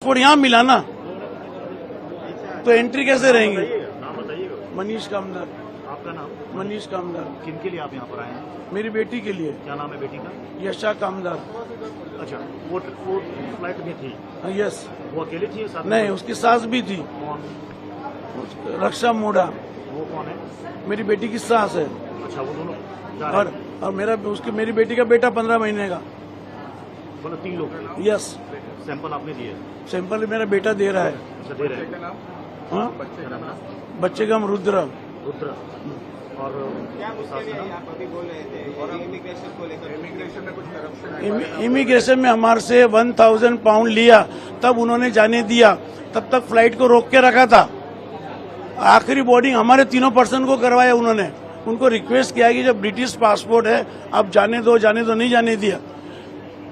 Passport यहाँ मिला ना, तो एंट्री कैसे रहेंगी? नाम बताइएगा। मनीष कामदार। आपका नाम? मनीष कामदार। किनके लिए आप यहाँ पर आए हैं? मेरी बेटी के लिए। क्या नाम है बेटी का? यशा कामदार। अच्छा, वो फ्लाइट में थी? यस। वो अकेली थी या साथ में? नहीं, उसकी सास भी थी, कौन? रक्षा मोड़ा। वो कौन है? मेरी बेटी की सास है। अच्छा, वो दोनों जा रहे हैं? और मेरी बेटी का बेटा 15 महीने का। बोलो 3 लोग। यस। सैंपल आपने दिए? सैंपल मेरा बेटा दे रहा है। अच्छा, दे रहे हैं। हाँ, बच्चे का नाम? बच्चे का नाम रुद्र। रुद्र। और सास का नाम? आप अभी बोल रहे थे और इमिग्रेशन को लेकर इमिग्रेशन में कुछ करप्शन इमिग्रेशन में हमारे से 1000 पाउंड लिया, तब उन्होंने जाने दिया। तब तक फ्लाइट को रोक के रखा था। आखिरी बोर्डिंग हमारे 3 पर्सन को करवाया उन्होंने। उनको रिक्वेस्ट किया कि जब ब्रिटिश पासपोर्ट है आप जाने दो, नहीं जाने दिया।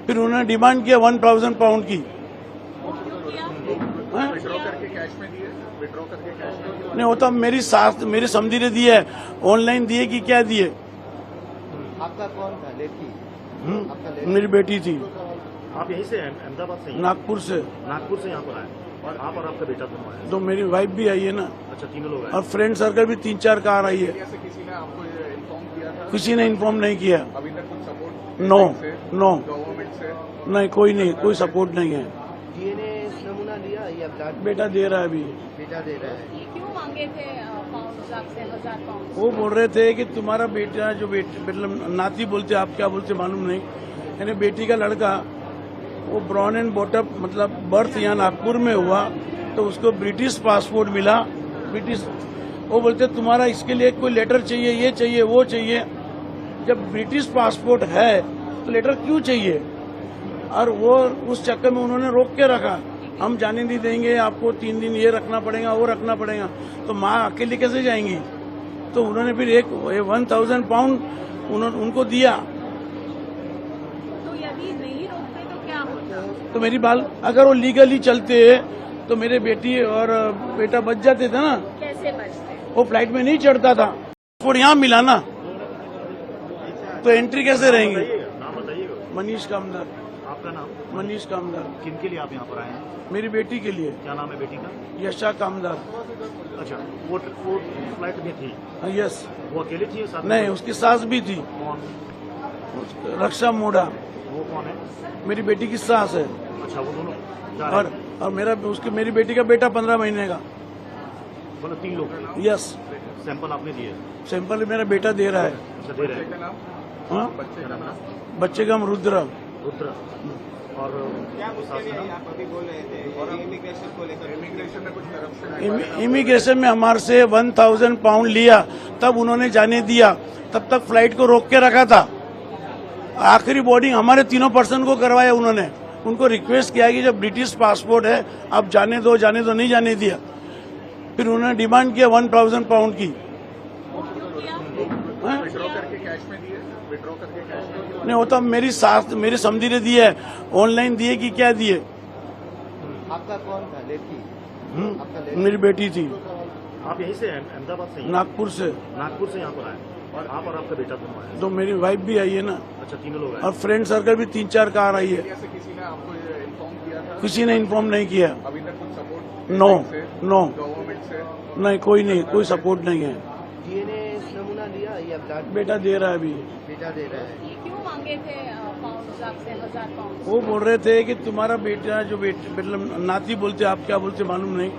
फिर उन्होंने डिमांड किया 1000 पाउंड की। विड्रॉ करके कैश में दिए, विड्रॉ करके कैश में दिए। नहीं, वो तो मेरी सास, मेरी समझी ने दिए है। ऑनलाइन दिए कि क्या दिए? आपका कौन था? लड़की? आपका लड़की? मेरी बेटी थी, आप यहीं से अहमदाबाद से? नागपुर से। नागपुर से यहाँ पर आए और आप और आपका बेटा दोनों आए? तो मेरी वाइफ भी आई है ना, अच्छा, 3 लोग आए। और फ्रेंड सर्कल भी 3-4 कार आई है। किसी ने आपको इन्फॉर्म किया था? किसी ने इन्फॉर्म नहीं किया। अभी तक कुछ सपोर्ट? नो, गवर्नमेंट से? नहीं, कोई नहीं, कोई सपोर्ट नहीं है। डीएनए नमूना लिया या ब्लड? बेटा दे रहा है अभी। बेटा दे रहा है। ये क्यों मांगे थे पाउंड आपसे 1000 पाउंड? वो बोल रहे थे कि तुम्हारा बेटा जो मतलब नाती बोलते, आप क्या बोलते मालूम नहीं, यानी बेटी का लड़का, वो ब्रॉन एंड बॉटअप मतलब बर्थ यहाँ नागपुर में हुआ, तो उसको ब्रिटिश पासपोर्ट मिला। ब्रिटिश, वो बोलते तुम्हारा इसके लिए कोई लेटर चाहिए, ये चाहिए, वो चाहिए। जब ब्रिटिश पासपोर्ट है तो लेटर क्यों चाहिए? और वो उस चक्कर में उन्होंने रोक के रखा, हम जाने नहीं देंगे, आपको 3 दिन ये रखना पड़ेगा, वो रखना पड़ेगा। तो माँ अकेले कैसे जाएंगी? तो उन्होंने फिर 1000 पाउंड उनको दिया। तो यदि नहीं रोकते तो क्या होता? तो मेरी बात, अगर वो लीगली चलते तो मेरे बेटी और बेटा बच जाते थे ना। कैसे बचते? वो फ्लाइट में नहीं चढ़ता था। पासपोर्ट यहाँ मिला ना, तो एंट्री कैसे रहेंगी? नाम बताइएगा। मनीष कामदार। आपका नाम? मनीष कामदार। किनके लिए आप यहाँ पर आए हैं? मेरी बेटी के लिए। क्या नाम है बेटी का? यशा कामदार। अच्छा, वो फ्लाइट में थी? यस। वो अकेली थी या साथ में? नहीं, उसकी सास भी थी, कौन? रक्षा मोड़ा। वो कौन है? मेरी बेटी की सास है। अच्छा, वो दोनों जा रहे हैं? और मेरी बेटी का बेटा 15 महीने का। बोलो 3 लोग। यस। सैंपल आपने दिए? सैंपल मेरा बेटा दे रहा है। अच्छा, दे रहे हैं। हाँ, बच्चे का नाम? बच्चे का नाम रुद्र। रुद्र। और सास का नाम? आप अभी बोल रहे थे और इमिग्रेशन को लेकर इमिग्रेशन में कुछ करप्शन इमिग्रेशन में हमारे से 1000 पाउंड लिया, तब उन्होंने जाने दिया। तब तक फ्लाइट को रोक के रखा था। आखिरी बोर्डिंग हमारे 3 पर्सन को करवाया उन्होंने। उनको रिक्वेस्ट किया कि जब ब्रिटिश पासपोर्ट है आप जाने दो, नहीं जाने दिया। फिर उन्होंने डिमांड किया 1000 पाउंड की। विड्रॉ करके कैश में दिए, विड्रॉ करके कैश में दिए। नहीं, वो तो मेरी सास, मेरी समझी ने दिए है। ऑनलाइन दिए कि क्या दिए? आपका कौन था? लड़की? आपका लड़की? मेरी बेटी थी, आप यहीं से अहमदाबाद से? नागपुर से। नागपुर से यहाँ पर आए और आप और आपका बेटा दोनों आए? तो मेरी वाइफ भी आई है ना, अच्छा, 3 लोग आए। और फ्रेंड सर्कल भी 3-4 कार आई है। किसी ने आपको इन्फॉर्म किया था? किसी ने इन्फॉर्म नहीं किया। अभी तक कुछ सपोर्ट? नो, गवर्नमेंट से? नहीं, कोई नहीं, कोई सपोर्ट नहीं है। डीएनए नमूना लिया या ब्लड? बेटा दे रहा है अभी। बेटा दे रहा है। ये क्यों मांगे थे पाउंड आपसे 1000 पाउंड? वो बोल रहे थे कि तुम्हारा बेटा जो मतलब नाती बोलते, आप क्या बोलते मालूम नहीं,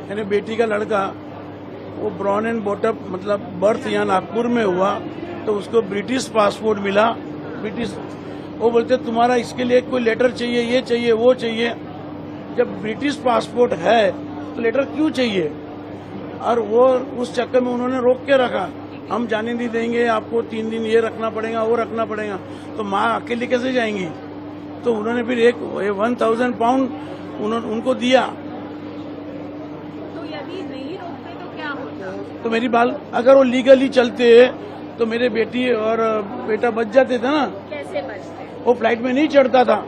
यानी बेटी का लड़का, वो ब्रॉन एंड बॉटअप मतलब बर्थ यहाँ नागपुर में हुआ, तो उसको ब्रिटिश पासपोर्ट मिला। ब्रिटिश, वो बोलते तुम्हारा इसके लिए कोई लेटर चाहिए, ये चाहिए, वो चाहिए। जब ब्रिटिश पासपोर्ट है तो लेटर क्यों चाहिए? और वो उस चक्कर में उन्होंने रोक के रखा, हम जाने नहीं देंगे, आपको 3 दिन ये रखना पड़ेगा, वो रखना पड़ेगा। तो माँ अकेले कैसे जाएंगी? तो उन्होंने फिर 1000 पाउंड उनको दिया। तो यदि नहीं रोकते तो क्या होता? तो मेरी बात, अगर वो लीगली चलते तो मेरे बेटी और बेटा बच जाते थे ना। कैसे बचते? वो फ्लाइट में नहीं चढ़ता था।